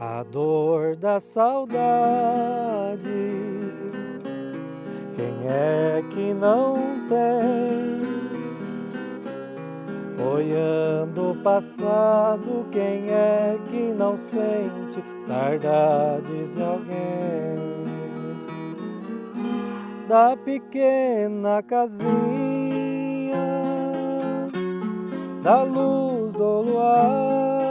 A dor da saudade, quem é que não tem? Olhando o passado, quem é que não sente saudades de alguém? Da pequena casinha, da luz do luar,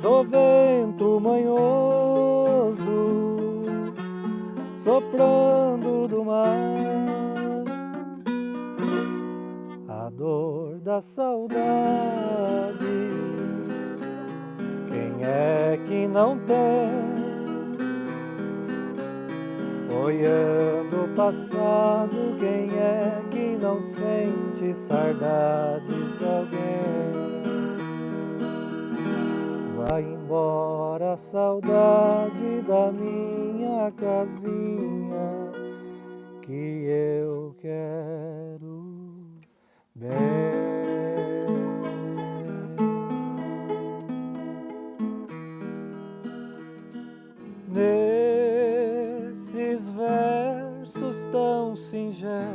do vento manhoso soprando do mar. A dor da saudade, quem é que não tem? Olhando o passado, quem é que não sente saudades de alguém? Vai embora a saudade da minha casinha, que eu quero bem. Nesses versos tão singelos,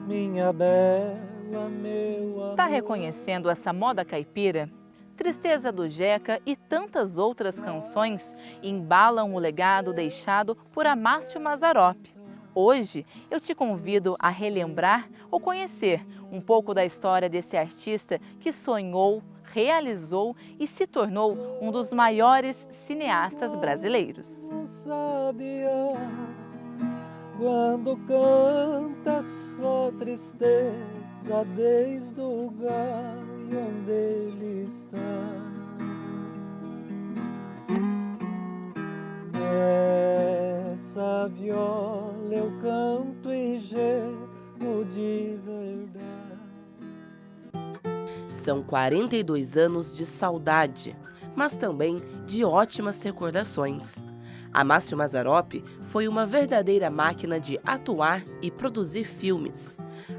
minha bela, meu amor. Tá reconhecendo essa moda caipira? Tristeza do Jeca e tantas outras canções embalam o legado deixado por Amácio Mazzaropi. Hoje eu te convido a relembrar ou conhecer um pouco da história desse artista que sonhou, realizou e se tornou um dos maiores cineastas brasileiros. Sabia, quando canta só tristeza desde o galho onde ele está. Essa viola eu canto e gemo de verdade. São 42 anos de saudade, mas também de ótimas recordações. Amácio Mazzaropi foi uma verdadeira máquina de atuar e produzir filmes.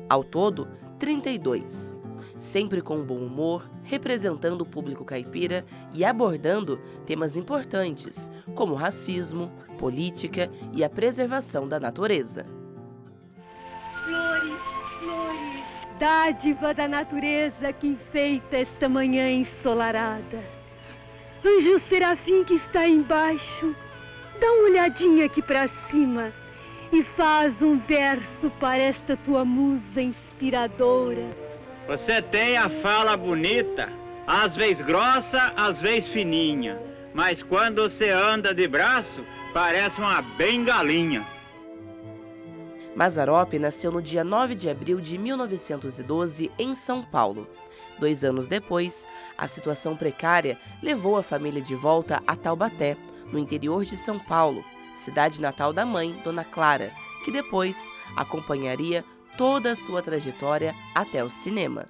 Ao todo, 32. Sempre com bom humor, representando o público caipira e abordando temas importantes, como racismo, política e a preservação da natureza. Flores, flores, dádiva da natureza que enfeita esta manhã ensolarada. Anjo serafim que está embaixo, dá uma olhadinha aqui para cima e faz um verso para esta tua musa inspiradora. Você tem a fala bonita, às vezes grossa, às vezes fininha, mas quando você anda de braço, parece uma bengalinha. Mazzaropi nasceu no dia 9 de abril de 1912 em São Paulo. 2 anos depois, a situação precária levou a família de volta a Taubaté, no interior de São Paulo, cidade natal da mãe, Dona Clara, que depois acompanharia toda a sua trajetória até o cinema.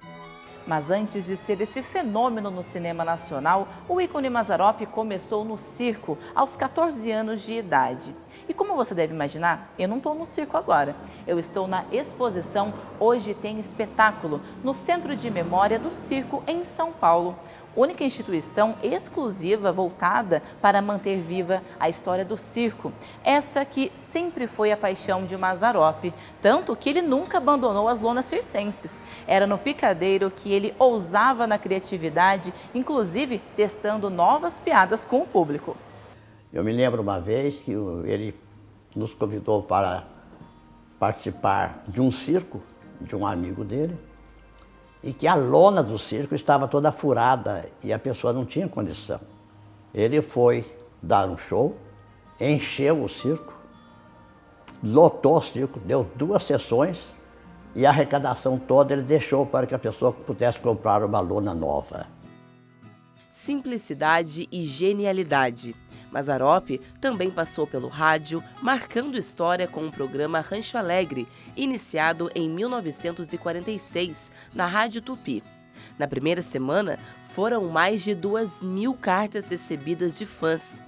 Mas antes de ser esse fenômeno no cinema nacional, o ícone Mazzaropi começou no circo aos 14 anos de idade. E como você deve imaginar, eu não estou no circo agora. Eu estou na exposição Hoje Tem Espetáculo, no Centro de Memória do Circo, em São Paulo. Única instituição exclusiva voltada para manter viva a história do circo. Essa que sempre foi a paixão de Mazzaropi, tanto que ele nunca abandonou as lonas circenses. Era no picadeiro que ele ousava na criatividade, inclusive testando novas piadas com o público. Eu me lembro uma vez que ele nos convidou para participar de um circo de um amigo dele, e que a lona do circo estava toda furada e a pessoa não tinha condição. Ele foi dar um show, encheu o circo, lotou o circo, deu 2 sessões e a arrecadação toda ele deixou para que a pessoa pudesse comprar uma lona nova. Simplicidade e genialidade. Mazzaropi também passou pelo rádio, marcando história com o programa Rancho Alegre, iniciado em 1946 na Rádio Tupi. Na primeira semana, foram mais de 2.000 cartas recebidas de fãs.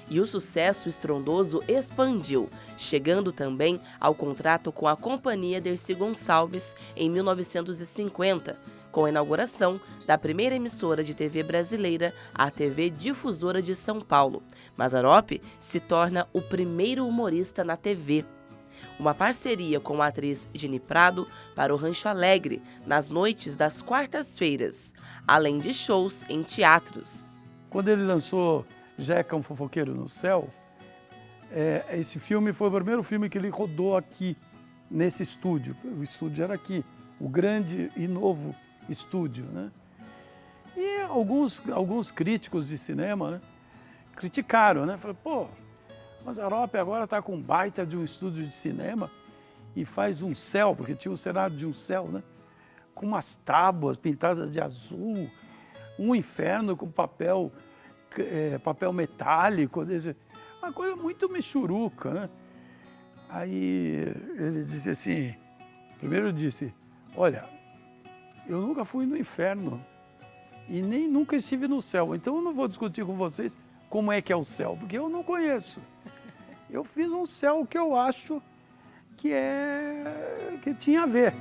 E o sucesso estrondoso expandiu, chegando também ao contrato com a Companhia Dercy Gonçalves em 1950, com a inauguração da primeira emissora de TV brasileira, a TV Difusora de São Paulo. Mazzaropi se torna o primeiro humorista na TV. Uma parceria com a atriz Geni Prado para o Rancho Alegre, nas noites das quartas-feiras, além de shows em teatros. Quando ele lançou Jeca, um fofoqueiro no céu, esse filme foi o primeiro filme que ele rodou aqui, nesse estúdio. O estúdio era aqui, o grande e novo estúdio, né? E alguns críticos de cinema, né, criticaram, né? Falaram, pô, Mazzaropi agora está com um baita de um estúdio de cinema e faz um céu, porque tinha o cenário de um céu, né? Com umas tábuas pintadas de azul, um inferno com papel metálico, uma coisa muito michuruca, né? Aí ele disse assim, primeiro disse, olha, eu nunca fui no inferno e nem nunca estive no céu, então eu não vou discutir com vocês como é que é o céu, porque eu não conheço. Eu fiz um céu que eu acho que tinha a ver.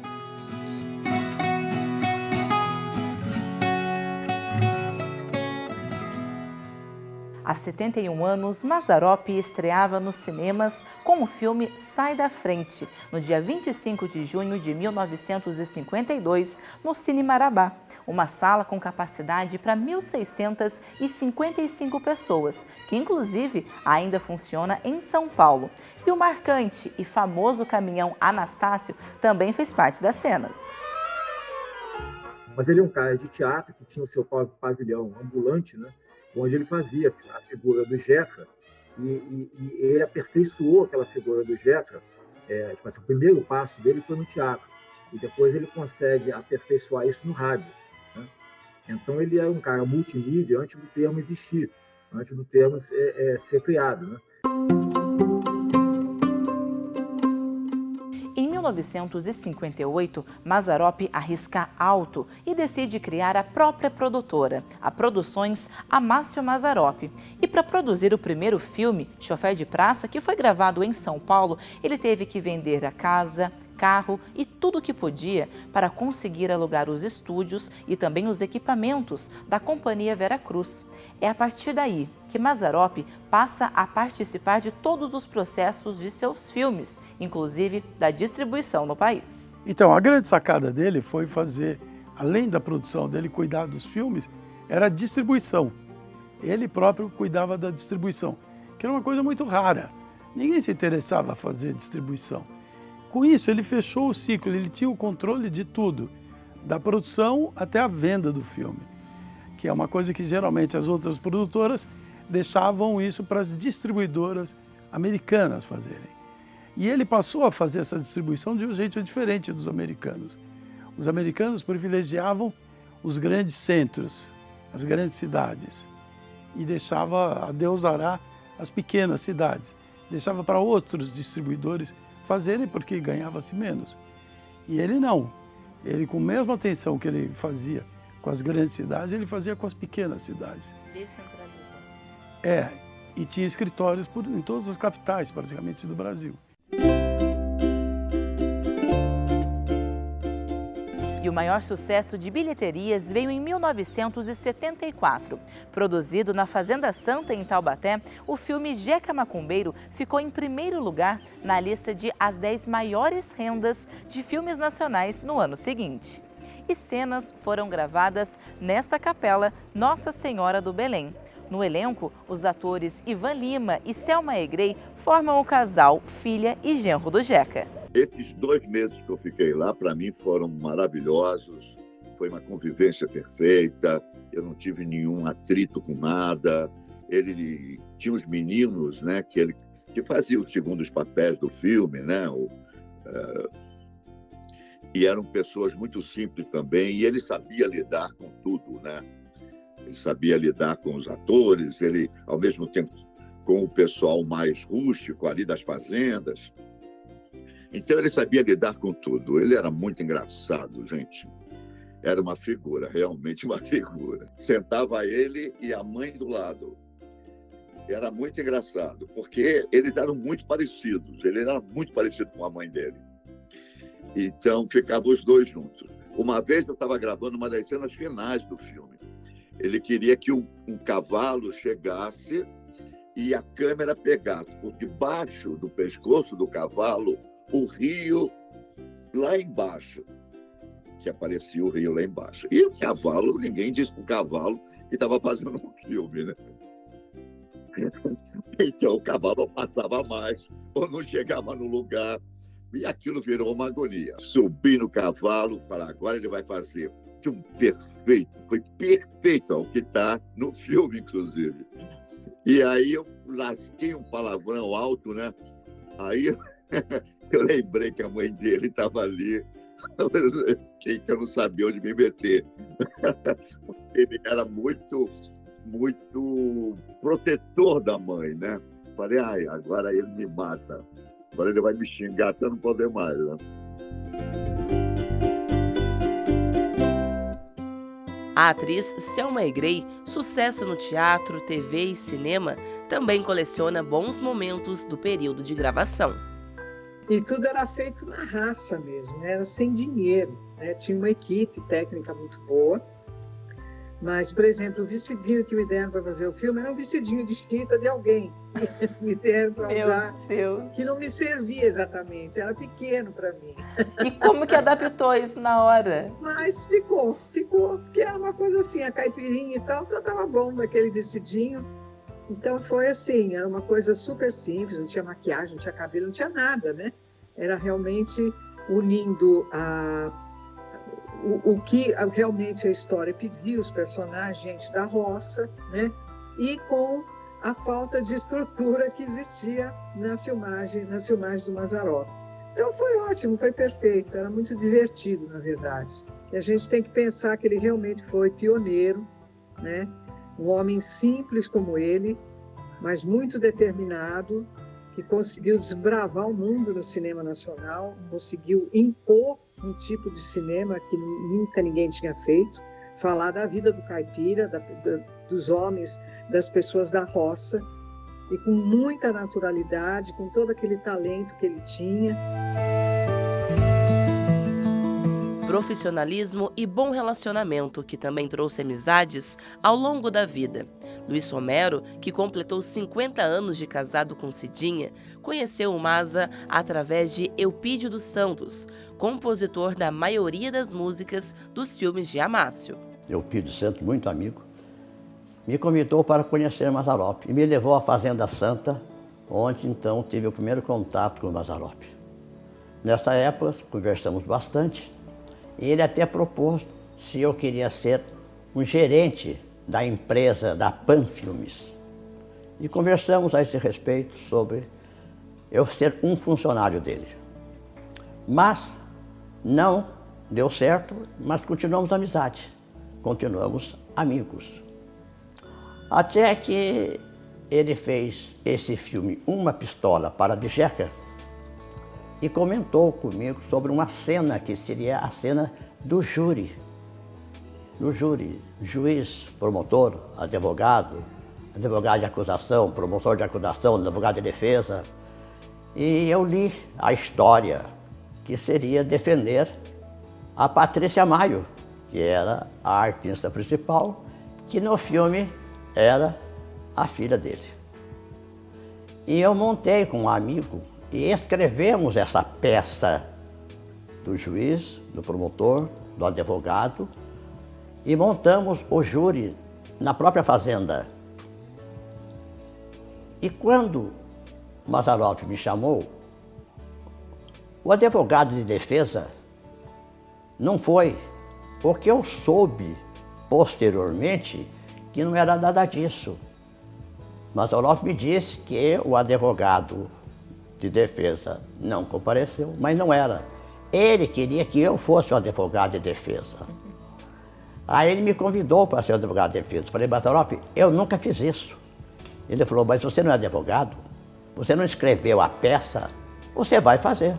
Há 71 anos, Mazzaropi estreava nos cinemas com o filme Sai da Frente, no dia 25 de junho de 1952, no Cine Marabá, uma sala com capacidade para 1.655 pessoas, que inclusive ainda funciona em São Paulo. E o marcante e famoso caminhão Anastácio também fez parte das cenas. Mas ele é um cara de teatro que tinha o seu pavilhão ambulante, né? Onde ele fazia a figura do Jeca, e ele aperfeiçoou aquela figura do Jeca. Tipo assim, o primeiro passo dele foi no teatro, e depois ele consegue aperfeiçoar isso no rádio, né? Então ele era um cara multimídia antes do termo existir, antes do termo ser criado, né? Em 1958, Mazzaropi arrisca alto e decide criar a própria produtora, a Produções Amácio Mazzaropi. E para produzir o primeiro filme, Chofer de Praça, que foi gravado em São Paulo, ele teve que vender a casa, carro e tudo o que podia para conseguir alugar os estúdios e também os equipamentos da Companhia Veracruz. É a partir daí que Mazzaropi passa a participar de todos os processos de seus filmes, inclusive da distribuição no país. Então, a grande sacada dele foi fazer, além da produção dele, cuidar dos filmes, era a distribuição. Ele próprio cuidava da distribuição, que era uma coisa muito rara. Ninguém se interessava a fazer distribuição. Com isso, ele fechou o ciclo, ele tinha o controle de tudo, da produção até a venda do filme, que é uma coisa que geralmente as outras produtoras deixavam isso para as distribuidoras americanas fazerem. E ele passou a fazer essa distribuição de um jeito diferente dos americanos. Os americanos privilegiavam os grandes centros, as grandes cidades, e deixava a Deus dará as pequenas cidades, deixava para outros distribuidores fazerem porque ganhava-se menos. E ele não. Ele, com a mesma atenção que ele fazia com as grandes cidades, ele fazia com as pequenas cidades. Descentralizou. E tinha escritórios em todas as capitais, praticamente, do Brasil. E o maior sucesso de bilheterias veio em 1974. Produzido na Fazenda Santa, em Taubaté, o filme Jeca Macumbeiro ficou em primeiro lugar na lista de as 10 maiores rendas de filmes nacionais no ano seguinte. E cenas foram gravadas nesta capela Nossa Senhora do Belém. No elenco, os atores Ivan Lima e Selma Egrey formam o casal filha e genro do Jeca. Esses 2 meses que eu fiquei lá, para mim, foram maravilhosos. Foi uma convivência perfeita, eu não tive nenhum atrito com nada. Ele tinha os meninos, né, que faziam os segundos papéis do filme, né, e eram pessoas muito simples também, e ele sabia lidar com tudo, né? Ele sabia lidar com os atores, ele, ao mesmo tempo, com o pessoal mais rústico ali das fazendas. Então, ele sabia lidar com tudo. Ele era muito engraçado, gente. Era uma figura, realmente uma figura. Sentava ele e a mãe do lado. Era muito engraçado, porque eles eram muito parecidos. Ele era muito parecido com a mãe dele. Então, ficavam os dois juntos. Uma vez eu estava gravando uma das cenas finais do filme. Ele queria que um cavalo chegasse e a câmera pegasse por debaixo do pescoço do cavalo o rio lá embaixo, que aparecia o rio lá embaixo. E o cavalo, ninguém disse para o cavalo que estava fazendo um filme, né? Então o cavalo passava mais, ou não chegava no lugar, e aquilo virou uma agonia. Subi no cavalo, falei, agora ele vai fazer um perfeito, foi perfeito ao que está no filme, inclusive. E aí eu lasquei um palavrão alto, né? Aí eu lembrei que a mãe dele estava ali, que eu não sabia onde me meter. Ele era muito protetor da mãe, né? Falei, agora ele me mata. Agora ele vai me xingar até não poder mais, né? A atriz Selma Egrey, sucesso no teatro, TV e cinema, também coleciona bons momentos do período de gravação. E tudo era feito na raça mesmo, era sem dinheiro, né? Tinha uma equipe técnica muito boa, mas, por exemplo, o vestidinho que me deram para fazer o filme era um vestidinho de chita de alguém que me deram para usar, Deus. Que não me servia exatamente, era pequeno para mim. E como que adaptou isso na hora? Mas ficou, porque era uma coisa assim, a caipirinha e tal, então estava bom daquele vestidinho. Então foi assim, era uma coisa super simples, não tinha maquiagem, não tinha cabelo, não tinha nada, né? Era realmente unindo o que realmente a história pedia, os personagens, gente da roça, né? E com a falta de estrutura que existia nas filmagens do Mazzaropi. Então foi ótimo, foi perfeito, era muito divertido, na verdade. E a gente tem que pensar que ele realmente foi pioneiro, né? Um homem simples como ele, mas muito determinado, que conseguiu desbravar o mundo no cinema nacional, conseguiu impor um tipo de cinema que nunca ninguém tinha feito, falar da vida do caipira, dos homens, das pessoas da roça, e com muita naturalidade, com todo aquele talento que ele tinha. Profissionalismo e bom relacionamento, que também trouxe amizades ao longo da vida. Luiz Romero, que completou 50 anos de casado com Cidinha, conheceu o Mazza através de Eupídio dos Santos, compositor da maioria das músicas dos filmes de Amácio. Eupídio dos Santos, muito amigo, me convidou para conhecer Mazzaropi e me levou à Fazenda Santa, onde então tive o primeiro contato com o Mazzaropi. Nessa época, conversamos bastante. E ele até propôs se eu queria ser um gerente da empresa da Pan Filmes. E conversamos a esse respeito sobre eu ser um funcionário dele. Mas não deu certo, mas continuamos amizade, continuamos amigos. Até que ele fez esse filme Uma Pistola para Djeca, e comentou comigo sobre uma cena que seria a cena do júri. No júri, juiz, promotor, advogado de acusação, promotor de acusação, advogado de defesa. E eu li a história, que seria defender a Patrícia Maio, que era a artista principal, que no filme era a filha dele. E eu montei com um amigo e escrevemos essa peça do juiz, do promotor, do advogado, e montamos o júri na própria fazenda. E quando Mazzaropi me chamou, o advogado de defesa não foi, porque eu soube posteriormente que não era nada disso. Mazzaropi me disse que o advogado de defesa não compareceu, mas não era. Ele queria que eu fosse o advogado de defesa. Aí ele me convidou para ser o advogado de defesa. Eu falei, Mazzaropi, eu nunca fiz isso. Ele falou, mas você não é advogado? Você não escreveu a peça? Você vai fazer.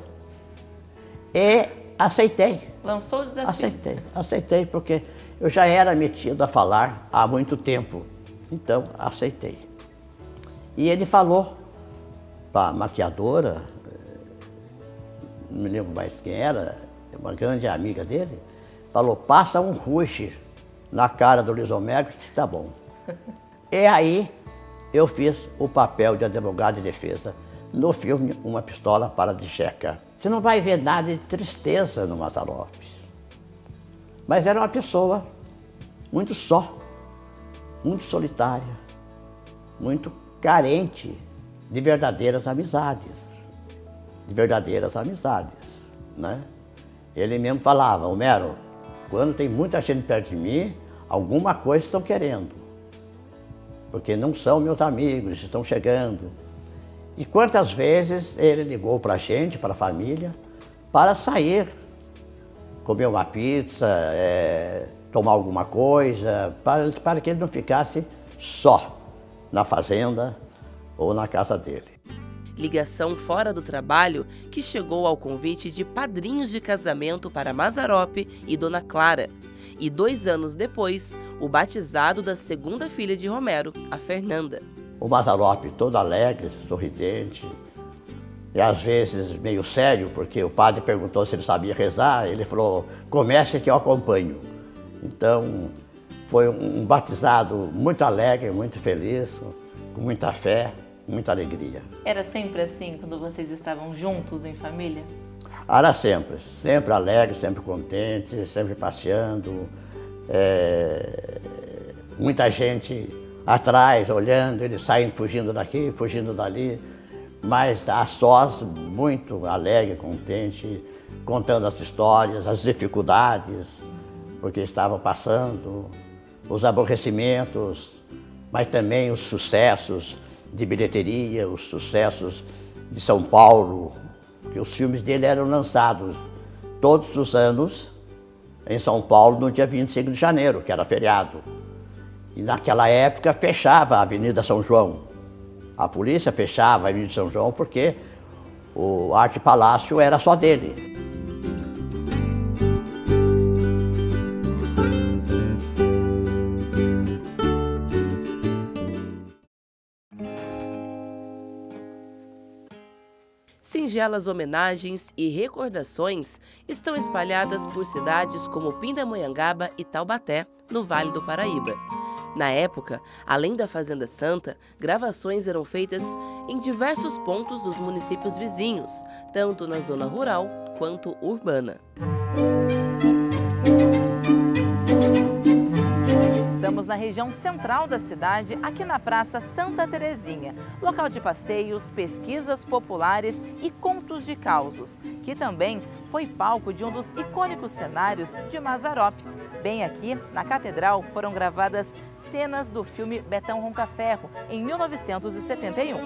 E aceitei. Lançou o desafio? Aceitei, porque eu já era metido a falar há muito tempo. Então, aceitei. E ele falou para a maquiadora, não me lembro mais quem era, uma grande amiga dele, falou, passa um ruche na cara do Luiz Homero, que tá bom. E aí eu fiz o papel de advogado de defesa no filme Uma Pistola para de Checa. Você não vai ver nada de tristeza no Mazzaropi. Mas era uma pessoa muito só, muito solitária, muito carente de verdadeiras amizades. Né? Ele mesmo falava, Homero, quando tem muita gente perto de mim, alguma coisa estão querendo. Porque não são meus amigos, estão chegando. E quantas vezes ele ligou para a gente, para a família, para sair, comer uma pizza, tomar alguma coisa, para que ele não ficasse só na fazenda ou na casa dele. Ligação fora do trabalho que chegou ao convite de padrinhos de casamento para Mazzaropi e Dona Clara. E 2 anos depois, o batizado da segunda filha de Romero, a Fernanda. O Mazzaropi todo alegre, sorridente, e às vezes meio sério, porque o padre perguntou se ele sabia rezar, ele falou, comece que eu acompanho. Então, foi um batizado muito alegre, muito feliz, com muita fé, muita alegria. Era sempre assim, quando vocês estavam juntos em família? Era sempre, sempre alegre, sempre contente, sempre passeando. Muita gente atrás, olhando, eles saindo, fugindo daqui, fugindo dali, mas a sós, muito alegre, contente, contando as histórias, as dificuldades, porque estavam passando, os aborrecimentos, mas também os sucessos de bilheteria, os sucessos de São Paulo, que os filmes dele eram lançados todos os anos em São Paulo no dia 25 de janeiro, que era feriado. E naquela época fechava a Avenida São João. A polícia fechava a Avenida São João porque o Arte Palácio era só dele. Singelas homenagens e recordações estão espalhadas por cidades como Pindamonhangaba e Taubaté, no Vale do Paraíba. Na época, além da Fazenda Santa, gravações eram feitas em diversos pontos dos municípios vizinhos, tanto na zona rural quanto urbana. Estamos na região central da cidade, aqui na Praça Santa Terezinha, local de passeios, pesquisas populares e contos de causos, que também foi palco de um dos icônicos cenários de Mazzaropi. Bem aqui, na Catedral, foram gravadas cenas do filme Betão Roncaferro, em 1971.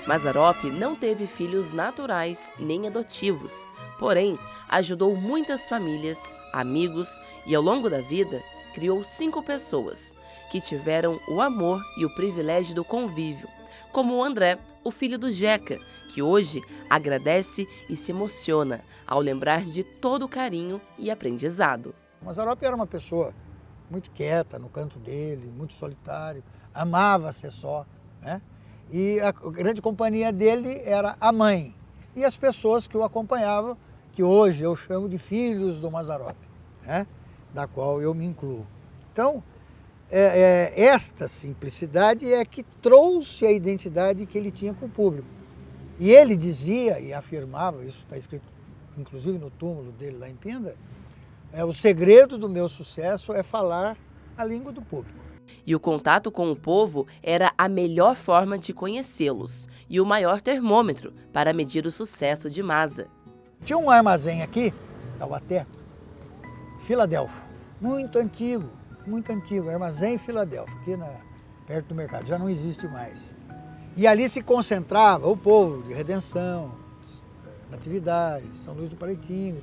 Mazzaropi não teve filhos naturais nem adotivos, porém ajudou muitas famílias, amigos e ao longo da vida criou 5 pessoas que tiveram o amor e o privilégio do convívio, como o André, o filho do Jeca, que hoje agradece e se emociona ao lembrar de todo o carinho e aprendizado. Mazzaropi era uma pessoa muito quieta no canto dele, muito solitário, amava ser só, né? E a grande companhia dele era a mãe e as pessoas que o acompanhavam, que hoje eu chamo de filhos do Mazzaropi, né? Da qual eu me incluo. Então, esta simplicidade é que trouxe a identidade que ele tinha com o público. E ele dizia e afirmava, isso está escrito inclusive no túmulo dele lá em Pinda, o segredo do meu sucesso é falar a língua do público. E o contato com o povo era a melhor forma de conhecê-los e o maior termômetro para medir o sucesso de Mazza. Tinha um armazém aqui, Taubaté, Filadélfia, muito antigo, armazém Filadélfia, aqui perto do mercado, já não existe mais. E ali se concentrava o povo de Redenção, Natividade, São Luís do Paraitinga.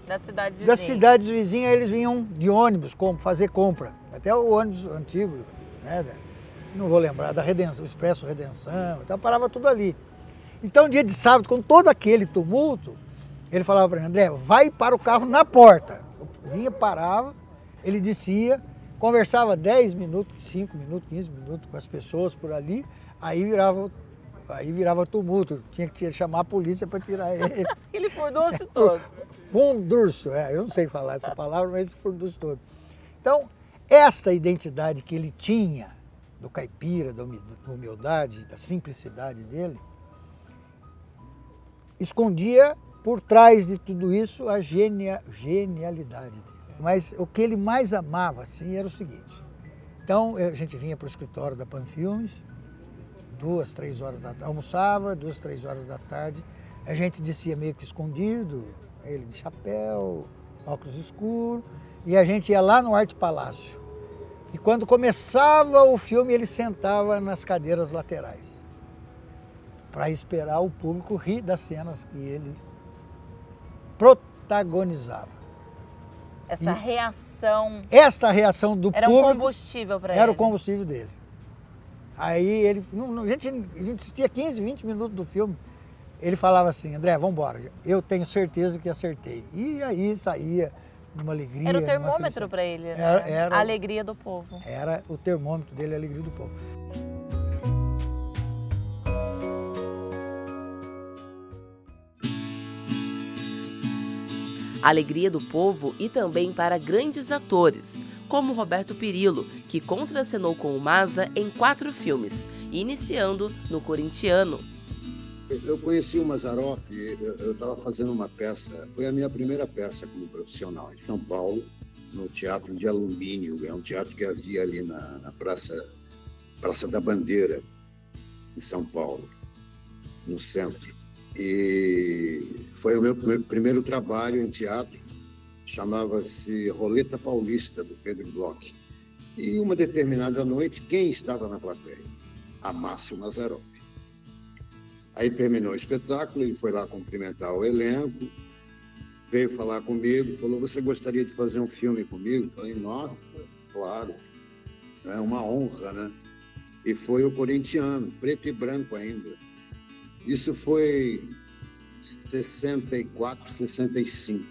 Das cidades vizinhas. Das cidades vizinhas eles vinham de ônibus fazer compra. Até o ônibus antigo, né? Não vou lembrar, da Redenção, o Expresso Redenção, então parava tudo ali. Então, dia de sábado, com todo aquele tumulto, ele falava para mim, André, vai para o carro na porta. Eu vinha, parava, ele descia, conversava 10 minutos, 5 minutos, 15 minutos com as pessoas por ali, aí virava tumulto, tinha que chamar a polícia para tirar ele. Ele furdou-se todo. Fundurso, eu não sei falar essa palavra, mas furdurso todo. Então, essa identidade que ele tinha, do caipira, da humildade, da simplicidade dele, escondia por trás de tudo isso a genialidade dele. Mas o que ele mais amava, assim, era o seguinte. Então, a gente vinha para o escritório da Panfilmes, 2, 3 horas da tarde, almoçava, 2, 3 horas da tarde, a gente descia meio que escondido, ele de chapéu, óculos escuros, e a gente ia lá no Arte Palácio. E quando começava o filme, ele sentava nas cadeiras laterais, para esperar o público rir das cenas que ele protagonizava. Essa reação... Esta reação do era público... Era um combustível para ele. Era o combustível dele. Aí ele... a gente assistia 15, 20 minutos do filme. Ele falava assim, André, vamos embora. Eu tenho certeza que acertei. E aí saía numa alegria... Era o termômetro para ele, né? Era a alegria do povo. Era o termômetro dele, a alegria do povo. Alegria do povo e também para grandes atores, como Roberto Pirillo, que contracenou com o Mazza em 4 filmes, iniciando no Corintiano. Eu conheci o Mazzaropi, eu estava fazendo uma peça, foi a minha primeira peça como profissional, em São Paulo, no Teatro de Alumínio, é um teatro que havia ali na Praça da Bandeira, em São Paulo, no centro. E foi o meu primeiro trabalho em teatro, chamava-se Roleta Paulista, do Pedro Bloch. E uma determinada noite, quem estava na plateia? Amácio Mazzaropi. Aí terminou o espetáculo, ele foi lá cumprimentar o elenco, veio falar comigo, falou, você gostaria de fazer um filme comigo? Falei, nossa, claro, é uma honra, né? E foi o Corintiano, preto e branco ainda. Isso foi 64, 65.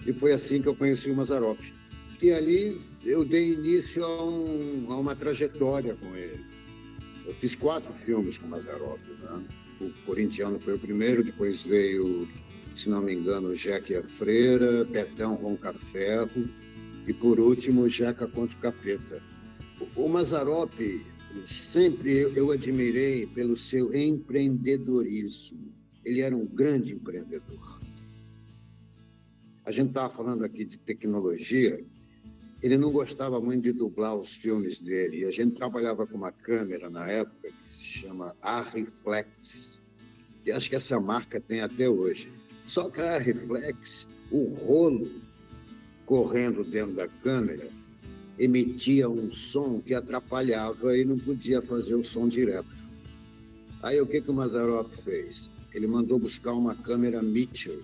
E foi assim que eu conheci o Mazzaropi. E ali eu dei início a uma trajetória com ele. Eu fiz 4 filmes com o Mazzaropi, né? O Corintiano foi o primeiro, depois veio, se não me engano, Jeca e a Freira, Betão Roncaferro e, por último, Jeca contra o Capeta. O Mazzaropi, sempre eu admirei pelo seu empreendedorismo. Ele era um grande empreendedor. A gente estava falando aqui de tecnologia, ele não gostava muito de dublar os filmes dele. E a gente trabalhava com uma câmera na época que se chama Arriflex. E acho que essa marca tem até hoje. Só que a Arriflex, o rolo correndo dentro da câmera, emitia um som que atrapalhava e não podia fazer o som direto. Aí o que o Mazzaropi fez? Ele mandou buscar uma câmera Mitchell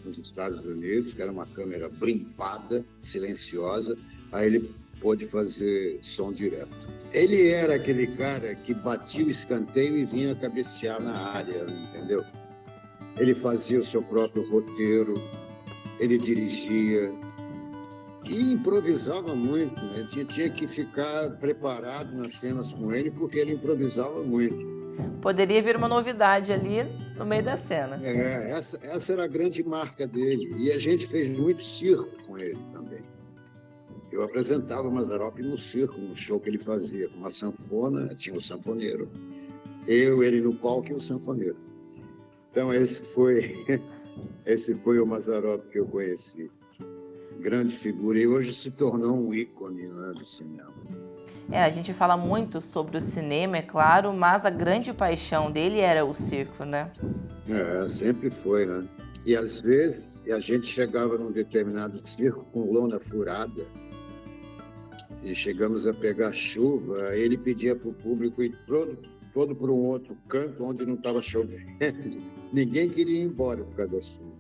nos Estados Unidos, que era uma câmera blimpada, silenciosa, aí ele pôde fazer som direto. Ele era aquele cara que batia o escanteio e vinha cabecear na área, entendeu? Ele fazia o seu próprio roteiro, ele dirigia, e improvisava muito, né? Tinha que ficar preparado nas cenas com ele, porque ele improvisava muito. Poderia vir uma novidade ali no meio da cena. Essa era a grande marca dele. E a gente fez muito circo com ele também. Eu apresentava o Mazzaropi no circo, no show que ele fazia, com uma sanfona, tinha o sanfoneiro. Ele no palco e o sanfoneiro. Então esse foi o Mazzaropi que eu conheci. Grande figura, e hoje se tornou um ícone, né, do cinema. A gente fala muito sobre o cinema, é claro, mas a grande paixão dele era o circo, né? Sempre foi, né? E às vezes a gente chegava num determinado circo com lona furada e chegamos a pegar chuva, aí ele pedia para o público ir todo para um outro canto onde não estava chovendo. Ninguém queria ir embora por causa da chuva.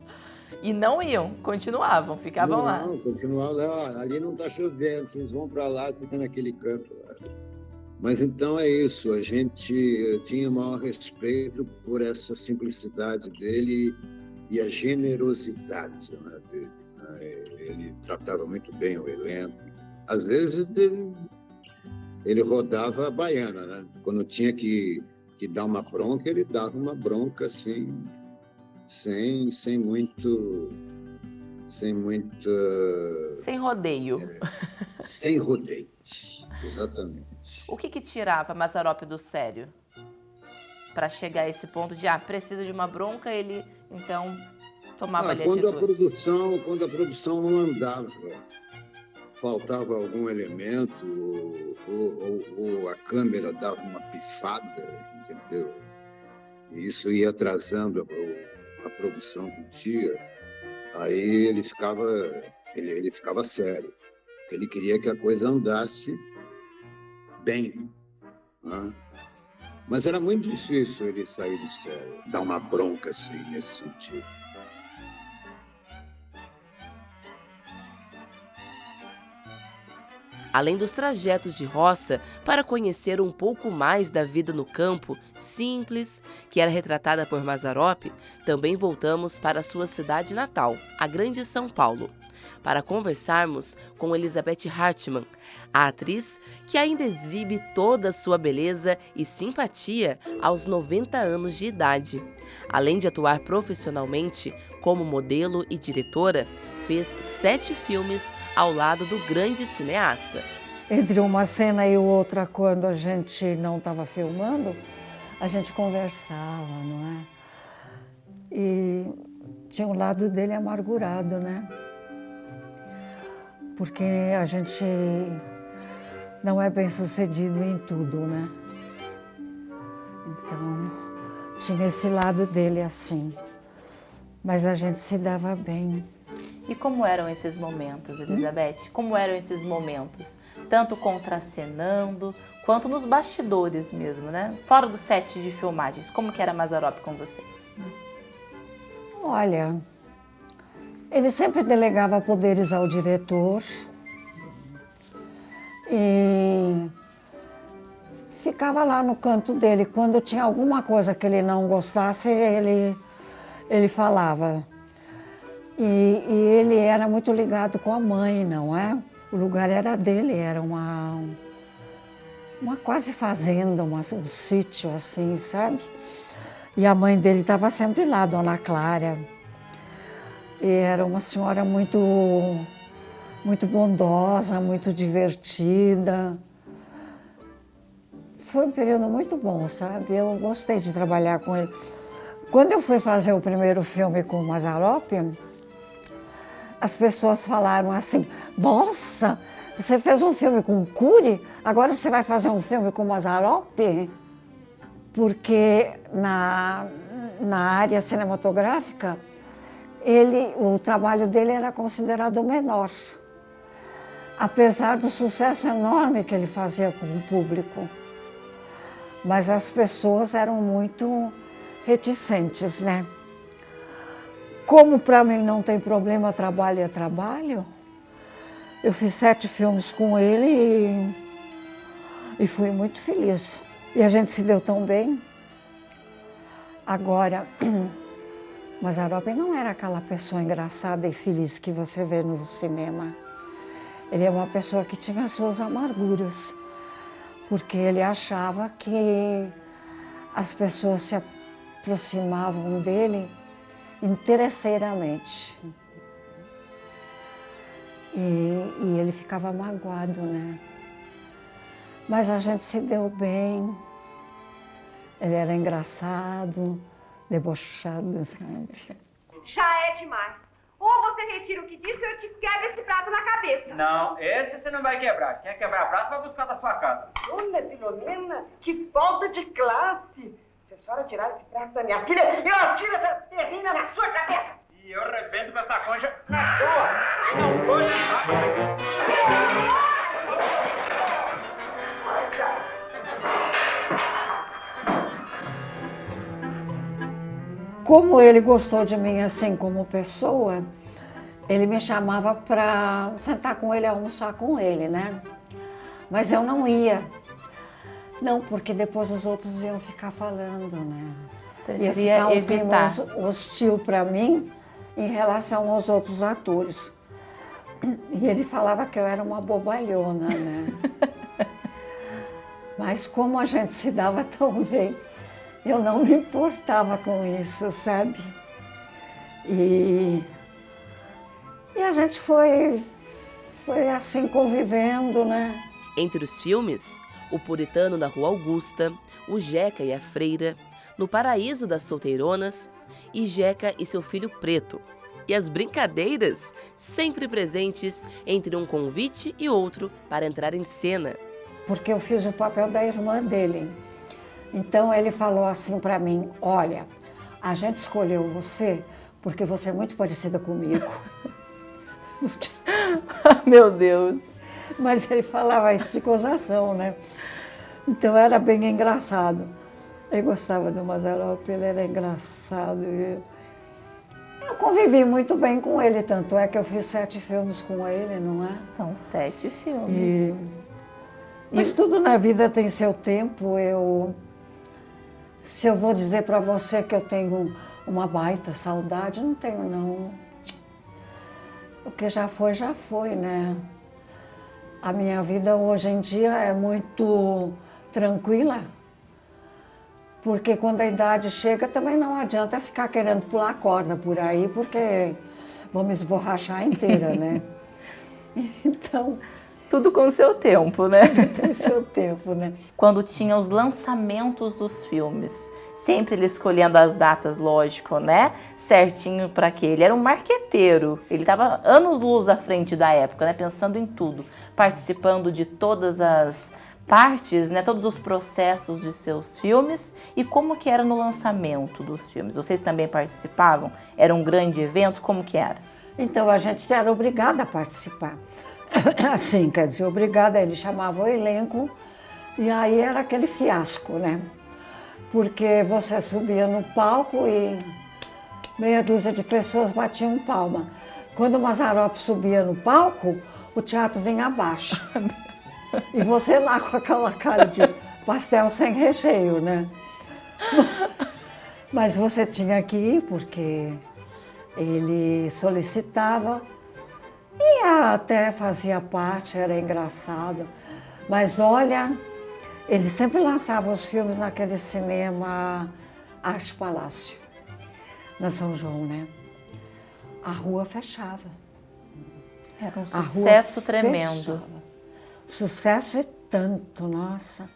E não iam, continuavam, ficavam lá. Não, continuavam lá. Ali não está chovendo, vocês vão para lá, fica naquele canto lá. Mas então é isso, a gente tinha o maior respeito por essa simplicidade dele e a generosidade, né, dele. Ele tratava muito bem o elenco, Às vezes ele rodava a baiana, né? Quando tinha que dar uma bronca, ele dava uma bronca assim, sem muito... Sem rodeio. Sem rodeios, exatamente. O que tirava Mazzaropi do sério? Para chegar a esse ponto de, precisa de uma bronca, ele, então, tomava ali quando atitude. Quando a produção não andava, faltava algum elemento, ou a câmera dava uma pifada, entendeu? E isso ia atrasando a produção do dia. Aí ele ficava sério. Ele queria que a coisa andasse bem, né? Mas era muito difícil ele sair do sério, dar uma bronca assim, nesse sentido. Além dos trajetos de roça, para conhecer um pouco mais da vida no campo, simples, que era retratada por Mazzaropi, também voltamos para sua cidade natal, a Grande São Paulo, para conversarmos com Elizabeth Hartmann, a atriz que ainda exibe toda a sua beleza e simpatia aos 90 anos de idade. Além de atuar profissionalmente como modelo e diretora, fez 7 filmes ao lado do grande cineasta. Entre uma cena e outra, quando a gente não estava filmando, a gente conversava, não é? E tinha um lado dele amargurado, né? Porque a gente não é bem sucedido em tudo, né? Então, tinha esse lado dele assim. Mas a gente se dava bem. E como eram esses momentos, Elizabeth? Como eram esses momentos? Tanto contracenando, quanto nos bastidores mesmo, né? Fora do set de filmagens, como que era Mazzaropi com vocês? Olha, ele sempre delegava poderes ao diretor e ficava lá no canto dele. Quando tinha alguma coisa que ele não gostasse, ele falava. E ele era muito ligado com a mãe, não é? O lugar era dele, era uma quase fazenda, um sítio assim, sabe? E a mãe dele estava sempre lá, Dona Clara. E era uma senhora muito bondosa, muito divertida. Foi um período muito bom, sabe? Eu gostei de trabalhar com ele. Quando eu fui fazer o primeiro filme com o Mazzaropi, as pessoas falaram assim, nossa, você fez um filme com o Cury, agora você vai fazer um filme com o Mazzaropi? Porque na área cinematográfica, o trabalho dele era considerado menor, apesar do sucesso enorme que ele fazia com o público. Mas as pessoas eram muito reticentes, né? Como para mim não tem problema, trabalho é trabalho, eu fiz 7 filmes com ele e fui muito feliz. E a gente se deu tão bem. Agora, Mazzaropi não era aquela pessoa engraçada e feliz que você vê no cinema. Ele é uma pessoa que tinha suas amarguras, porque ele achava que as pessoas se aproximavam dele interesseiramente. E ele ficava magoado, né? Mas a gente se deu bem. Ele era engraçado, debochado, sabe? Já é demais. Ou você retira o que disse ou eu te quebro esse prato na cabeça. Não, esse você não vai quebrar. Quer quebrar prato, vai buscar da sua casa. Dona Filomena, que falta de classe. Se a senhora tirar esse prato da minha filha, eu atiro essa terrina na sua cabeça. E eu rebento com essa concha na sua. Não vou deixar. Como ele gostou de mim assim como pessoa, ele me chamava para sentar com ele, almoçar com ele, né? Mas eu não ia. Não, porque depois os outros iam ficar falando, né? Ia ficar um clima hostil para mim em relação aos outros atores. E ele falava que eu era uma bobalhona, né? Mas como a gente se dava tão bem, eu não me importava com isso, sabe? E a gente foi assim convivendo, né? Entre os filmes, O Puritano da Rua Augusta, O Jeca e a Freira, No Paraíso das Solteironas e Jeca e seu Filho Preto. E as brincadeiras sempre presentes entre um convite e outro para entrar em cena. Porque eu fiz o papel da irmã dele. Então ele falou assim para mim, olha, a gente escolheu você porque você é muito parecida comigo. Meu Deus! Mas ele falava isso de gozação, né? Então era bem engraçado. Eu gostava do Mazzaropi, ele era engraçado. Eu convivi muito bem com ele, tanto é que eu fiz 7 filmes com ele, não é? São 7 filmes. Mas tudo na vida tem seu tempo. Se eu vou dizer para você que eu tenho uma baita saudade, não tenho não. O que já foi, né? A minha vida hoje em dia é muito tranquila, porque quando a idade chega também não adianta ficar querendo pular corda por aí, porque vou me esborrachar inteira, né? Então... Tudo com o seu tempo, né? Tem seu tempo, né? Quando tinha os lançamentos dos filmes, sempre ele escolhendo as datas, lógico, né? Certinho para quê? Ele era um marqueteiro, ele estava anos-luz à frente da época, né? Pensando em tudo, participando de todas as partes, né? Todos os processos de seus filmes e como que era no lançamento dos filmes. Vocês também participavam? Era um grande evento? Como que era? Então a gente era obrigada a participar. Assim, quer dizer, obrigada, ele chamava o elenco e aí era aquele fiasco, né? Porque você subia no palco e meia dúzia de pessoas batiam palma. Quando o Mazzaropi subia no palco, o teatro vinha abaixo. E você lá com aquela cara de pastel sem recheio, né? Mas você tinha que ir porque ele solicitava. E até fazia parte, era engraçado. Mas olha, ele sempre lançava os filmes naquele cinema Arte Palácio, na São João, né? A rua fechava. Era um sucesso tremendo. Fechava. Sucesso e tanto, nossa.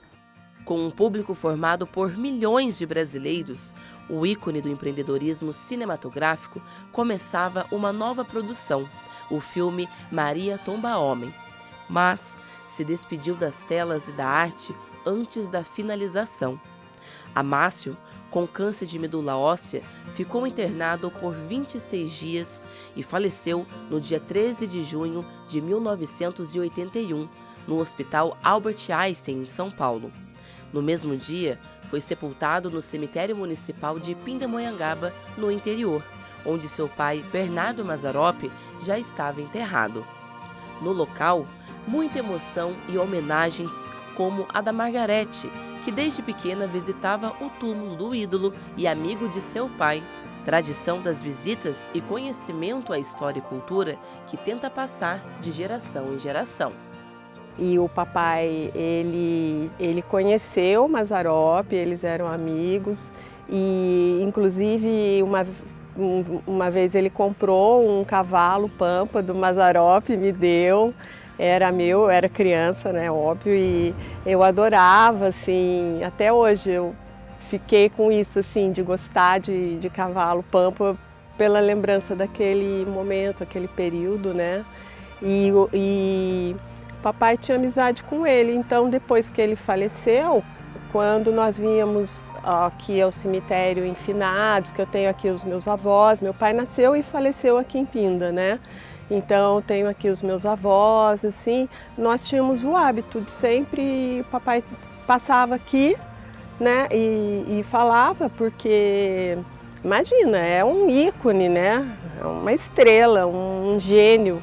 Com um público formado por milhões de brasileiros, o ícone do empreendedorismo cinematográfico começava uma nova produção, o filme Maria Tomba Homem, mas se despediu das telas e da arte antes da finalização. Amácio, com câncer de medula óssea, ficou internado por 26 dias e faleceu no dia 13 de junho de 1981, no Hospital Albert Einstein, em São Paulo. No mesmo dia, foi sepultado no cemitério municipal de Pindamonhangaba, no interior, onde seu pai, Bernardo Mazzaropi, já estava enterrado. No local, muita emoção e homenagens, como a da Margarete, que desde pequena visitava o túmulo do ídolo e amigo de seu pai. Tradição das visitas e conhecimento à história e cultura que tenta passar de geração em geração. E o papai, ele conheceu o Mazzaropi, eles eram amigos e, inclusive, uma vez ele comprou um cavalo pampa do Mazzaropi, me deu, era meu, eu era criança, né, óbvio, e eu adorava, assim, até hoje eu fiquei com isso, assim, de gostar de cavalo pampa pela lembrança daquele momento, aquele período, né, e papai tinha amizade com ele, então depois que ele faleceu, quando nós vínhamos aqui ao cemitério em Finados, que eu tenho aqui os meus avós, meu pai nasceu e faleceu aqui em Pinda, né? Então tenho aqui os meus avós, assim, nós tínhamos o hábito de sempre, o papai passava aqui, né, e falava, porque, imagina, é um ícone, né? É uma estrela, um gênio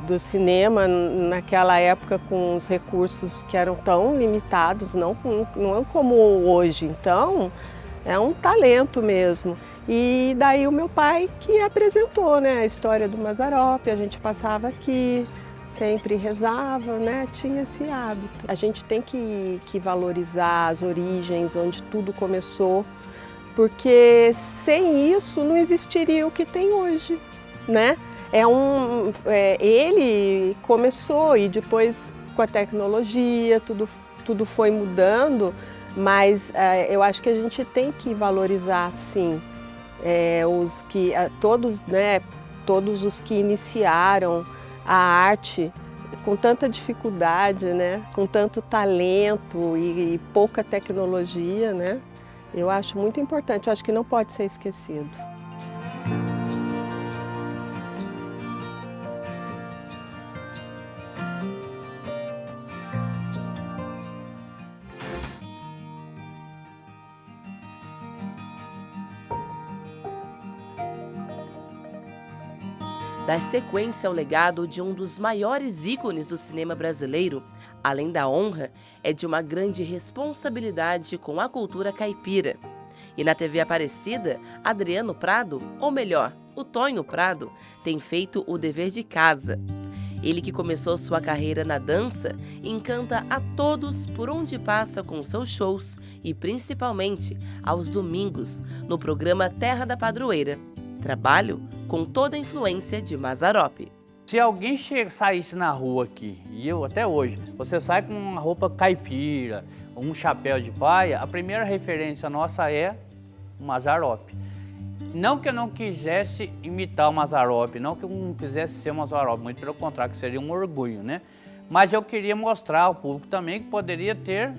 do cinema naquela época, com os recursos que eram tão limitados, não como hoje. Então É um talento mesmo. E daí o meu pai que apresentou, né, a história do Mazzaropi, a gente passava aqui, sempre rezava, né, tinha esse hábito. A gente tem que valorizar as origens, onde tudo começou, porque sem isso não existiria o que tem hoje, né? Ele começou e depois com a tecnologia tudo foi mudando, mas eu acho que a gente tem que valorizar sim todos os que iniciaram a arte com tanta dificuldade, né? Com tanto talento e pouca tecnologia, né? Eu acho muito importante, eu acho que não pode ser esquecido. Dar sequência ao legado de um dos maiores ícones do cinema brasileiro, além da honra, é de uma grande responsabilidade com a cultura caipira. E na TV Aparecida, Adriano Prado, ou melhor, o Tonho Prado, tem feito o dever de casa. Ele que começou sua carreira na dança, encanta a todos por onde passa com seus shows e principalmente aos domingos, no programa Terra da Padroeira. Trabalho com toda a influência de Mazzaropi. Se alguém saísse na rua aqui, e eu até hoje, você sai com uma roupa caipira, um chapéu de paia, a primeira referência nossa é o Mazzaropi. Não que eu não quisesse imitar o Mazzaropi, não que eu não quisesse ser o Mazzaropi, muito pelo contrário, que seria um orgulho, né? Mas eu queria mostrar ao público também que poderia ter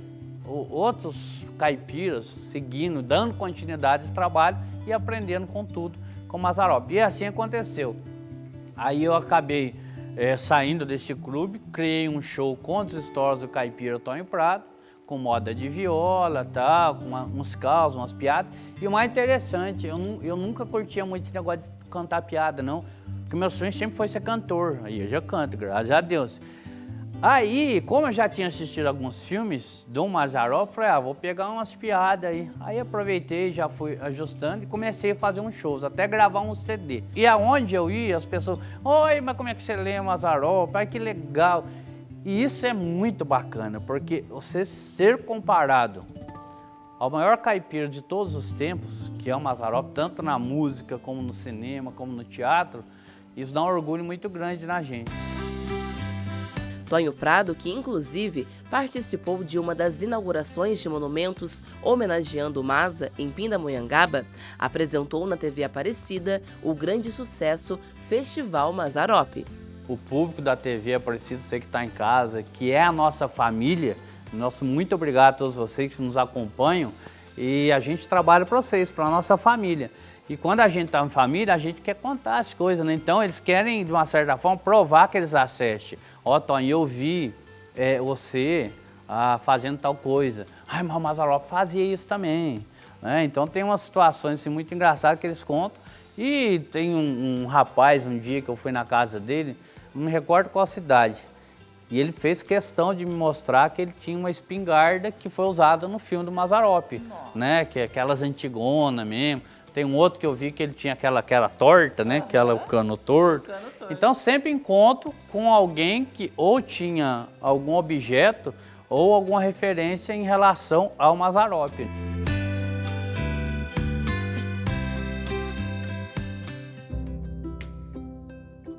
outros caipiras seguindo, dando continuidade a esse trabalho e aprendendo com tudo com o Mazzaropi. E assim aconteceu. Aí eu acabei saindo desse clube, criei um show com as histórias do caipira Tonho Prado, com moda de viola, tal, com uns causos, umas piadas. E o mais interessante, eu nunca curtia muito esse negócio de cantar piada, não. Porque meu sonho sempre foi ser cantor. Aí eu já canto, graças a Deus. Aí, como eu já tinha assistido alguns filmes do Mazzaropi, falei, vou pegar umas piadas aí. Aí aproveitei, já fui ajustando e comecei a fazer uns shows, até gravar um CD. E aonde eu ia, as pessoas, oi, mas como é que você lê Mazzaropi? Ai, que legal. E isso é muito bacana, porque você ser comparado ao maior caipira de todos os tempos, que é o Mazzaropi, tanto na música, como no cinema, como no teatro, isso dá um orgulho muito grande na gente. Tonho Prado, que inclusive participou de uma das inaugurações de monumentos homenageando o Mazza em Pindamonhangaba, apresentou na TV Aparecida o grande sucesso Festival Mazzaropi. O público da TV Aparecida, você que está em casa, que é a nossa família, nosso muito obrigado a todos vocês que nos acompanham, e a gente trabalha para vocês, para a nossa família. E quando a gente está em família, a gente quer contar as coisas, né? Então eles querem, de uma certa forma, provar que eles assistem. Ó, Tonho, eu vi você fazendo tal coisa. Ai, mas o Mazzaropi fazia isso também. Né? Então tem umas situações assim, muito engraçadas que eles contam. E tem um rapaz, um dia que eu fui na casa dele, não me recordo qual cidade. E ele fez questão de me mostrar que ele tinha uma espingarda que foi usada no filme do Mazzaropi. Né? Que é aquelas antigonas mesmo. Tem um outro que eu vi que ele tinha aquela torta, né? O cano torto. Então sempre encontro com alguém que ou tinha algum objeto ou alguma referência em relação ao Mazzaropi.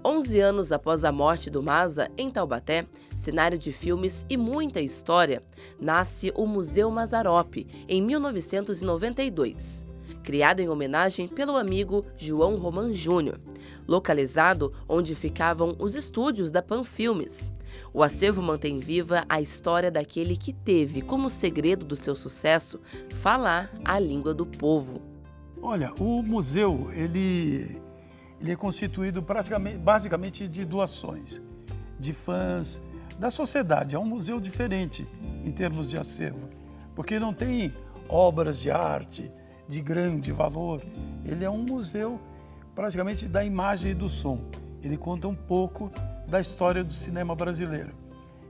Onze anos após a morte do Mazza, em Taubaté, cenário de filmes e muita história, nasce o Museu Mazzaropi, em 1992. Criado em homenagem pelo amigo João Roman Júnior, localizado onde ficavam os estúdios da Pan Filmes. O acervo mantém viva a história daquele que teve como segredo do seu sucesso falar a língua do povo. Olha, o museu ele é constituído basicamente de doações de fãs da sociedade. É um museu diferente em termos de acervo, porque não tem obras de arte de grande valor. Ele é um museu praticamente da imagem e do som. Ele conta um pouco da história do cinema brasileiro.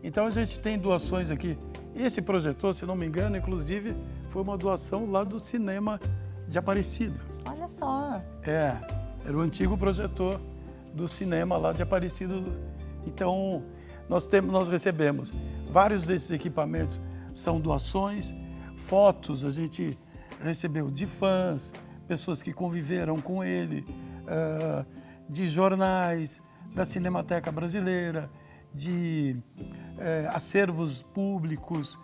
Então a gente tem doações aqui. Esse projetor, se não me engano, inclusive foi uma doação lá do cinema de Aparecida. Olha só. Era o antigo projetor do cinema lá de Aparecida. Então, nós recebemos vários desses equipamentos, são doações, fotos a gente recebeu de fãs, pessoas que conviveram com ele, de jornais, da Cinemateca Brasileira, de acervos públicos.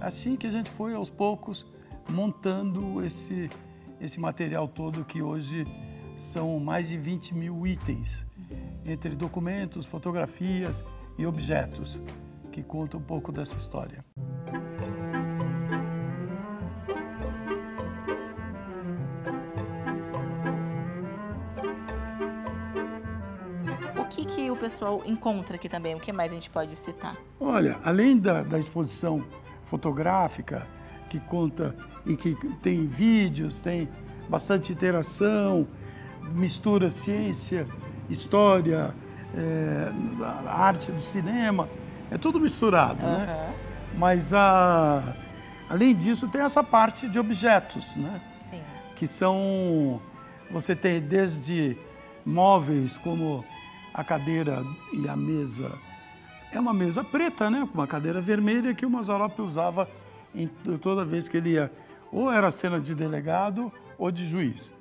Assim que a gente foi, aos poucos, montando esse material todo, que hoje são mais de 20 mil itens, entre documentos, fotografias e objetos, que contam um pouco dessa história. O que o pessoal encontra aqui também? O que mais a gente pode citar? Olha, além da exposição fotográfica, que conta e que tem vídeos, tem bastante interação, mistura ciência, história, a arte do cinema, é tudo misturado, né? Mas, além disso, tem essa parte de objetos, né? Sim. Que são, você tem desde móveis como a cadeira e a mesa. É uma mesa preta, né? Com uma cadeira vermelha que o Mazzaropi usava toda vez que ele ia, ou era cena de delegado ou de juiz.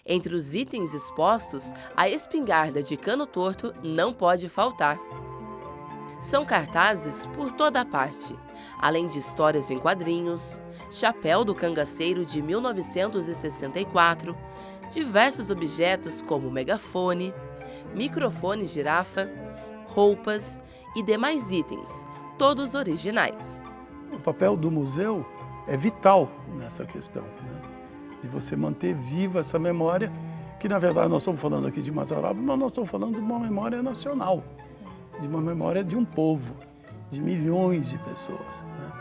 Entre os itens expostos, a espingarda de cano torto não pode faltar. São cartazes por toda a parte, além de histórias em quadrinhos, chapéu do cangaceiro de 1964, diversos objetos como megafone, microfone girafa, roupas e demais itens, todos originais. O papel do museu é vital nessa questão, né? De você manter viva essa memória, que na verdade nós estamos falando aqui de Mazzaropi, mas nós estamos falando de uma memória nacional, de uma memória de um povo, de milhões de pessoas, né?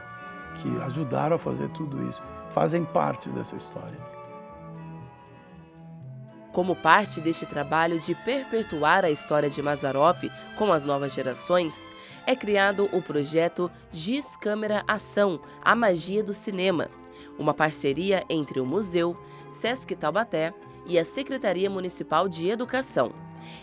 Que ajudaram a fazer tudo isso, fazem parte dessa história. Como parte deste trabalho de perpetuar a história de Mazzaropi com as novas gerações, é criado o projeto Giz Câmera Ação, a magia do cinema, uma parceria entre o Museu, Sesc Taubaté e a Secretaria Municipal de Educação.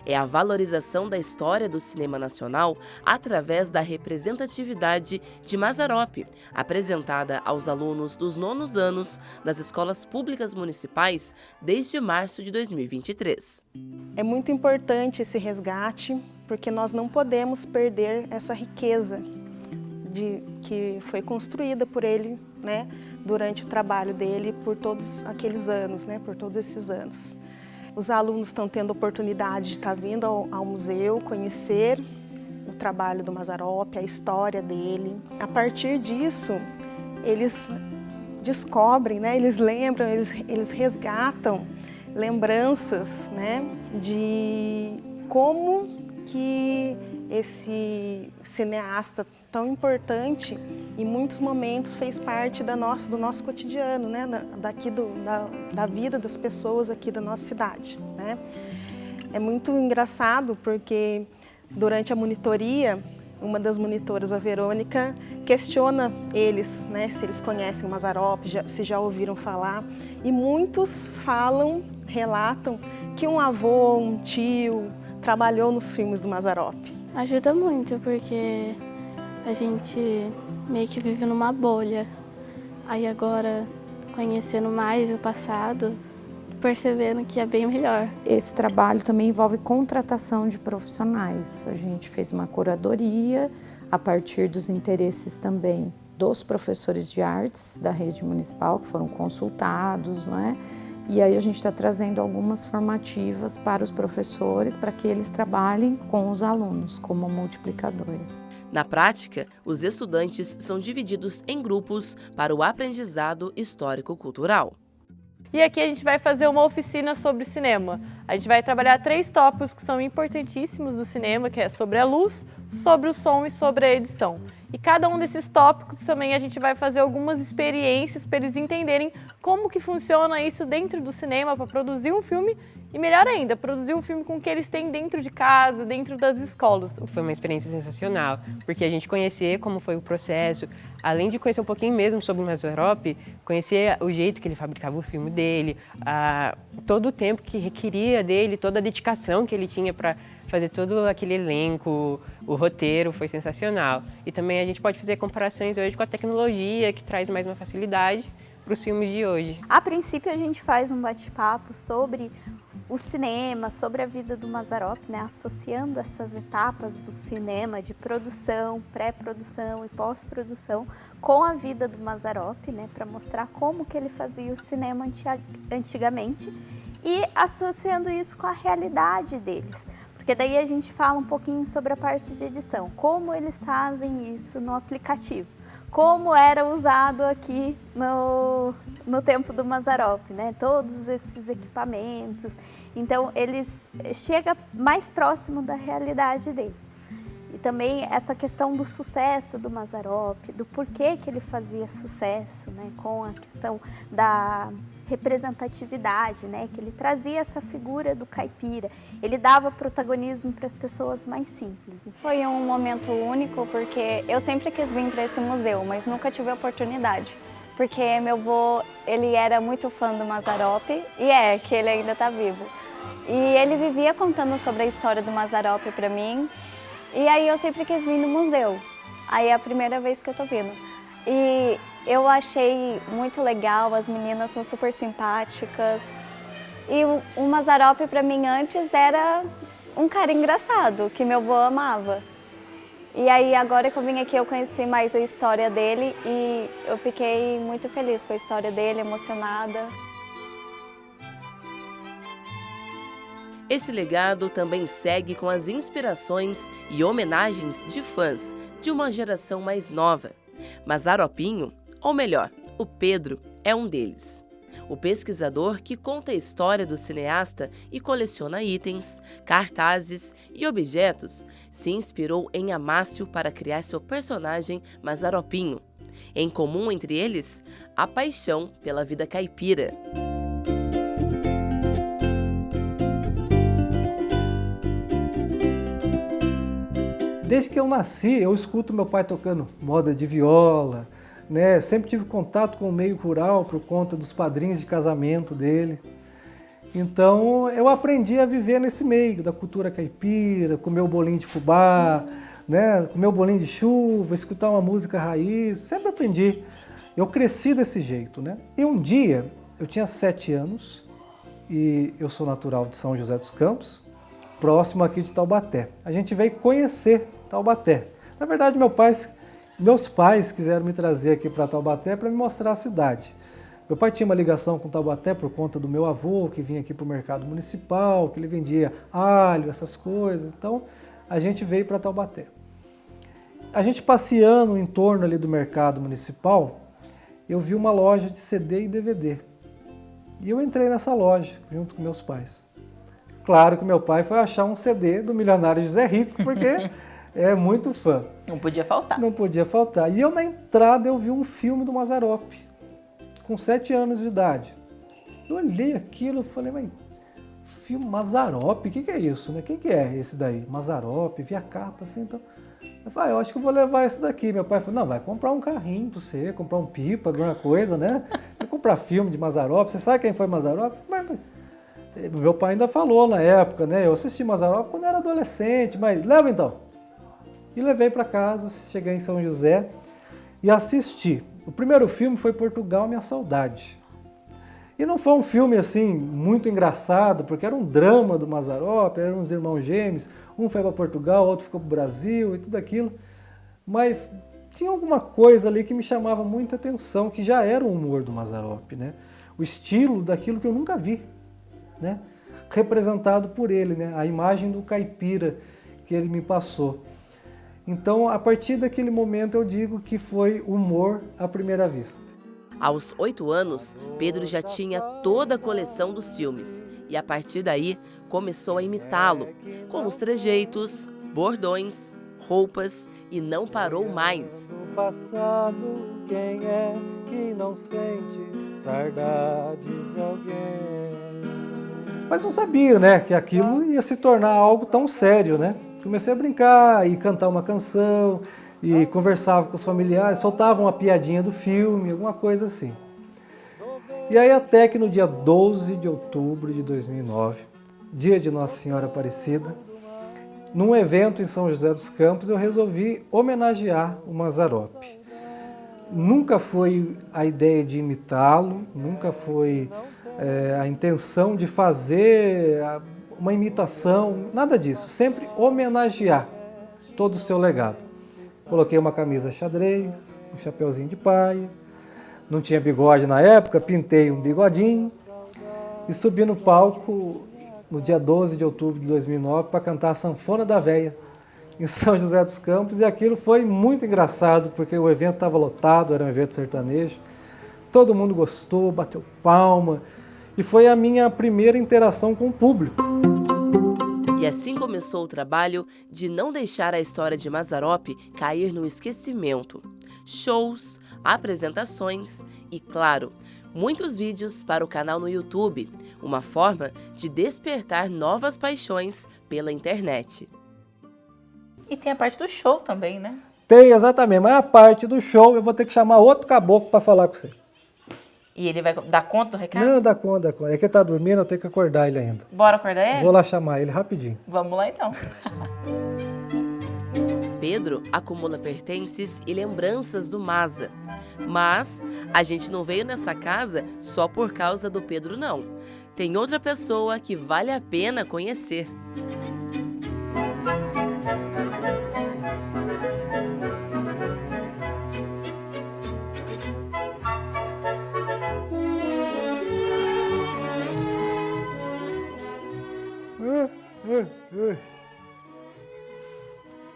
É a valorização da história do cinema nacional através da representatividade de Mazzaropi, apresentada aos alunos dos 9º anos das escolas públicas municipais desde março de 2023. É muito importante esse resgate, porque nós não podemos perder essa riqueza que foi construída por ele, né, durante o trabalho dele por todos aqueles anos, né, por todos esses anos. Os alunos estão tendo a oportunidade de estar vindo ao museu, conhecer o trabalho do Mazzaropi, a história dele. A partir disso, eles descobrem, né, eles lembram, eles resgatam lembranças, né, de como que esse cineasta tão importante, em muitos momentos fez parte do nosso cotidiano, né? Da vida das pessoas aqui da nossa cidade, né? É muito engraçado porque durante a monitoria, uma das monitoras, a Verônica, questiona eles, né? Se eles conhecem o Mazzaropi, se já ouviram falar, e muitos relatam que um avô, um tio, trabalhou nos filmes do Mazzaropi. Ajuda muito, porque a gente meio que vive numa bolha. Aí agora, conhecendo mais o passado, percebendo que é bem melhor. Esse trabalho também envolve contratação de profissionais. A gente fez uma curadoria a partir dos interesses também dos professores de artes da rede municipal, que foram consultados, né? E aí a gente está trazendo algumas formativas para os professores, para que eles trabalhem com os alunos como multiplicadores. Na prática, os estudantes são divididos em grupos para o aprendizado histórico-cultural. E aqui a gente vai fazer uma oficina sobre cinema. A gente vai trabalhar 3 tópicos que são importantíssimos do cinema, que é sobre a luz, sobre o som e sobre a edição. E cada um desses tópicos também a gente vai fazer algumas experiências para eles entenderem como que funciona isso dentro do cinema para produzir um filme e, melhor ainda, produzir um filme com o que eles têm dentro de casa, dentro das escolas. Foi uma experiência sensacional, porque a gente conhecer como foi o processo, além de conhecer um pouquinho mesmo sobre o Mazzaropi, conhecer o jeito que ele fabricava o filme dele, todo o tempo que requeria dele, toda a dedicação que ele tinha para fazer todo aquele elenco, o roteiro foi sensacional. E também a gente pode fazer comparações hoje com a tecnologia, que traz mais uma facilidade para os filmes de hoje. A princípio a gente faz um bate-papo sobre o cinema, sobre a vida do Mazzaropi, né, associando essas etapas do cinema de produção, pré-produção e pós-produção com a vida do Mazzaropi, né, para mostrar como que ele fazia o cinema antigamente e associando isso com a realidade deles. Porque daí a gente fala um pouquinho sobre a parte de edição, como eles fazem isso no aplicativo, como era usado aqui no tempo do Mazzaropi, né? Todos esses equipamentos. Então, eles chegam mais próximo da realidade dele. E também essa questão do sucesso do Mazzaropi, do porquê que ele fazia sucesso, né? Com a questão da representatividade, né? Que ele trazia essa figura do caipira. Ele dava protagonismo para as pessoas mais simples. Foi um momento único porque eu sempre quis vir para esse museu, mas nunca tive a oportunidade. Porque meu avô, ele era muito fã do Mazzaropi e que ele ainda está vivo. E ele vivia contando sobre a história do Mazzaropi para mim. E aí eu sempre quis vir no museu. Aí é a primeira vez que eu tô vindo. E eu achei muito legal, as meninas são super simpáticas. E o Mazzaropi para mim antes era um cara engraçado, que meu avô amava. E aí agora que eu vim aqui eu conheci mais a história dele e eu fiquei muito feliz com a história dele, emocionada. Esse legado também segue com as inspirações e homenagens de fãs de uma geração mais nova. Mazzaropinho, ou melhor, o Pedro, é um deles. O pesquisador que conta a história do cineasta e coleciona itens, cartazes e objetos, se inspirou em Amácio para criar seu personagem Mazzaropinho. Em comum entre eles, a paixão pela vida caipira. Desde que eu nasci, eu escuto meu pai tocando moda de viola, né? Sempre tive contato com o meio rural por conta dos padrinhos de casamento dele. Então eu aprendi a viver nesse meio da cultura caipira, comer o bolinho de fubá, né? Comer o bolinho de chuva, escutar uma música raiz, sempre aprendi. Eu cresci desse jeito, né? E um dia, eu tinha 7 anos e eu sou natural de São José dos Campos, próximo aqui de Taubaté. A gente veio conhecer Taubaté. Na verdade, meus pais quiseram me trazer aqui para Taubaté para me mostrar a cidade. Meu pai tinha uma ligação com Taubaté por conta do meu avô, que vinha aqui para o mercado municipal, que ele vendia alho, essas coisas. Então, a gente veio para Taubaté. A gente passeando em torno ali do mercado municipal, eu vi uma loja de CD e DVD. E eu entrei nessa loja, junto com meus pais. Claro que meu pai foi achar um CD do Milionário José Rico, porque é muito fã. Não podia faltar. Não podia faltar. E eu, na entrada, eu vi um filme do Mazzaropi, com 7 anos de idade. Eu olhei aquilo e falei, mas filme Mazzaropi, o que é isso, né? Quem que é esse daí? Mazzaropi, vi a capa assim, então... Eu falei, eu acho que eu vou levar esse daqui. Meu pai falou, não, vai comprar um carrinho pra você, comprar um pipa, alguma coisa, né? Vai comprar filme de Mazzaropi, você sabe quem foi Mazzaropi? Mas meu pai ainda falou na época, né? Eu assisti Mazzaropi quando era adolescente, mas leva então. E levei para casa, cheguei em São José e assisti. O primeiro filme foi Portugal, Minha Saudade. E não foi um filme assim muito engraçado, porque era um drama do Mazzaropi, eram uns irmãos gêmeos, um foi para Portugal, outro ficou para o Brasil e tudo aquilo. Mas tinha alguma coisa ali que me chamava muita atenção, que já era o humor do Mazzaropi, né? O estilo daquilo que eu nunca vi, né? Representado por ele, né? A imagem do caipira que ele me passou. Então, a partir daquele momento, eu digo que foi humor à primeira vista. Aos 8 anos, Pedro já tinha toda a coleção dos filmes e, a partir daí, começou a imitá-lo, com os trejeitos, bordões roupas e não parou mais. No passado, quem é que não sente saudades de alguém? Mas não sabia, né, que aquilo ia se tornar algo tão sério, né? Comecei a brincar e cantar uma canção e conversava com os familiares, soltava uma piadinha do filme, alguma coisa assim. E aí até que no dia 12 de outubro de 2009, dia de Nossa Senhora Aparecida, num evento em São José dos Campos, eu resolvi homenagear o Mazzaropi. Nunca foi a ideia de imitá-lo, nunca foi a intenção de fazer uma imitação, nada disso. Sempre homenagear todo o seu legado. Coloquei uma camisa xadrez, um chapeuzinho de paia, não tinha bigode na época, pintei um bigodinho e subi no palco no dia 12 de outubro de 2009 para cantar a Sanfona da Véia em São José dos Campos, e aquilo foi muito engraçado porque o evento estava lotado, era um evento sertanejo, todo mundo gostou, bateu palma e foi a minha primeira interação com o público. E assim começou o trabalho de não deixar a história de Mazzaropi cair no esquecimento. Shows, apresentações e, claro, muitos vídeos para o canal no YouTube, uma forma de despertar novas paixões pela internet. E tem a parte do show também, né? Tem, exatamente, mas a parte do show eu vou ter que chamar outro caboclo para falar com você. E ele vai dar conta do recado? Não, dá conta. É que ele está dormindo, eu tenho que acordar ele ainda. Bora acordar ele? Vou lá chamar ele rapidinho. Vamos lá então. Pedro acumula pertences e lembranças do Mazza. Mas a gente não veio nessa casa só por causa do Pedro, não. Tem outra pessoa que vale a pena conhecer.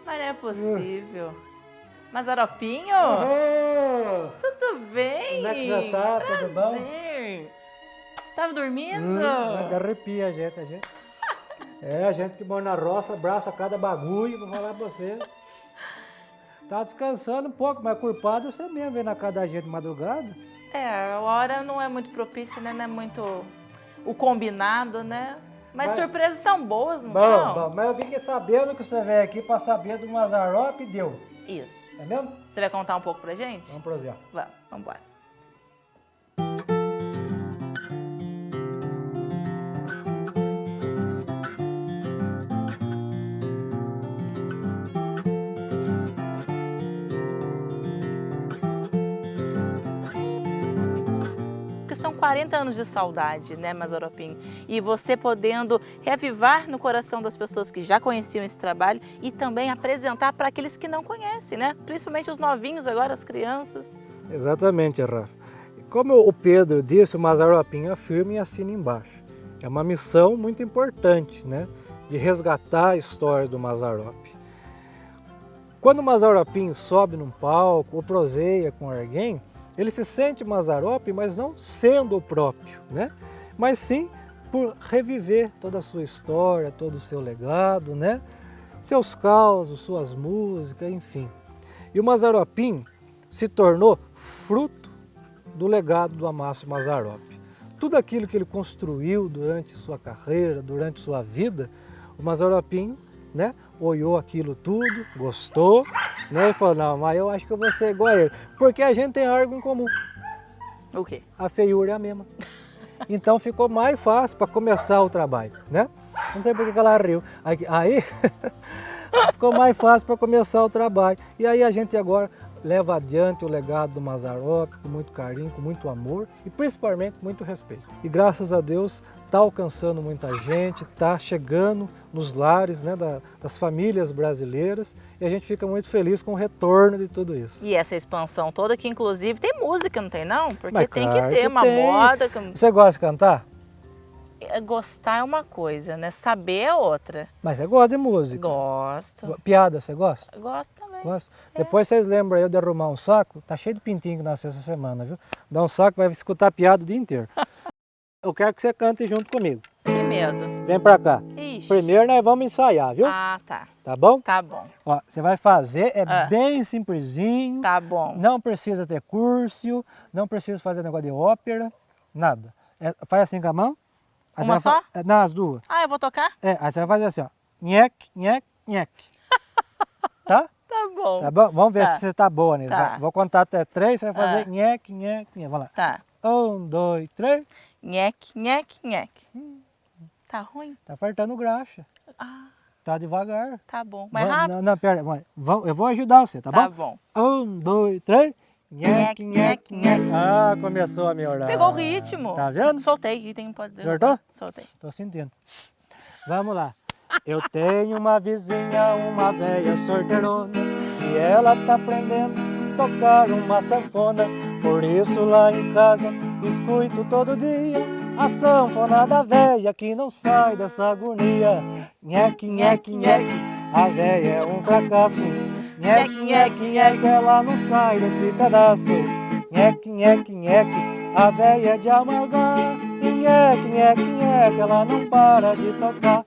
Mas não é possível. Mazzaropinho? Tudo bem? Como é que já tá? Tudo bom? Tava dormindo? Arrepia a gente. A gente que mora na roça, abraça cada bagulho, vou falar pra você. Tá descansando um pouco, mas culpado você mesmo, vem na casa da gente de madrugada. A hora não é muito propícia, né? Não é muito o combinado, né? Mas surpresas são boas, não são? Bom, mas eu fiquei sabendo que você veio aqui para saber do Mazzaropi e deu. Isso. É mesmo? Você vai contar um pouco pra gente? Vamos prosear. Vamos embora. São 40 anos de saudade, né, Mazzaropinho? E você podendo reavivar no coração das pessoas que já conheciam esse trabalho e também apresentar para aqueles que não conhecem, né? Principalmente os novinhos agora, as crianças. Exatamente, Rafa. Como o Pedro disse, o Mazzaropinho afirma e assina embaixo. É uma missão muito importante, né? De resgatar a história do Mazzaropi. Quando o Mazzaropinho sobe num palco ou proseia com alguém, ele se sente Mazzaropi, mas não sendo o próprio, né? Mas sim por reviver toda a sua história, todo o seu legado, né? Seus causos, suas músicas, enfim. E o Mazzaropinho se tornou fruto do legado do Amácio Mazzaropi. Tudo aquilo que ele construiu durante sua carreira, durante sua vida, o Mazzaropinho, né, olhou aquilo tudo, gostou, né, e falou, não, mas eu acho que eu vou ser igual a ele. Porque a gente tem algo em comum. O quê? A feiura é a mesma. Então ficou mais fácil para começar o trabalho, né? Não sei por que ela riu. Aí ficou mais fácil para começar o trabalho. E aí a gente agora leva adiante o legado do Mazzaropi com muito carinho, com muito amor e principalmente com muito respeito. E graças a Deus está alcançando muita gente, está chegando nos lares, né, das famílias brasileiras, e a gente fica muito feliz com o retorno de tudo isso. E essa expansão toda que inclusive tem música, não tem não? Porque mas tem claro que ter uma tem. moda. Você gosta de cantar? Gostar é uma coisa, né? Saber é outra. Mas você gosta de música? Gosto. Piada, você gosta? Gosto também. Gosto. Depois vocês lembram aí de arrumar um saco, tá cheio de pintinho que nasceu essa semana, viu? Dá um saco, vai escutar piada o dia inteiro. Eu quero que você cante junto comigo. Que medo. Vem pra cá. Ixi. Primeiro nós vamos ensaiar, viu? Ah, tá. Tá bom? Tá bom. Ó, você vai fazer, bem simplesinho. Tá bom. Não precisa ter curso, não precisa fazer negócio de ópera, nada. Faz assim com a mão. Aí Uma você vai só? Não, as duas. Ah, eu vou tocar? Aí você vai fazer assim, ó. Nhec, nhec, nhec. Tá? Tá bom. Tá bom? Vamos ver Tá. se você tá boa nisso. Tá. Vou contar até 3, você vai fazer nhec, nhec, nhec. Vamos lá. Tá. 1, 2, 3. Nhec, nhec, nhec. Tá ruim? Tá faltando graxa. Ah, Tá devagar. tá bom. Mais rápido? Não, pera. Eu vou ajudar você, tá bom? Tá bom. 1, 2, 3. Nhec, nhec, nhec. Ah, começou a melhorar. Pegou o ritmo. Tá vendo? Soltei, item pode derrubar. Soltou? Soltei. Tô sentindo. Vamos lá. Eu tenho uma vizinha, uma velha sorteirona, e ela tá aprendendo a tocar uma sanfona. Por isso lá em casa escuto todo dia a sanfona da velha que não sai dessa agonia. Nhec, nhec, nhec, a velha é um fracasso. Nhec, nhec, nhec, ela não sai desse pedaço. Nhec, nhec, nhec, a velha é de amargar. E nhec, nhec, nhec, ela não para de tocar.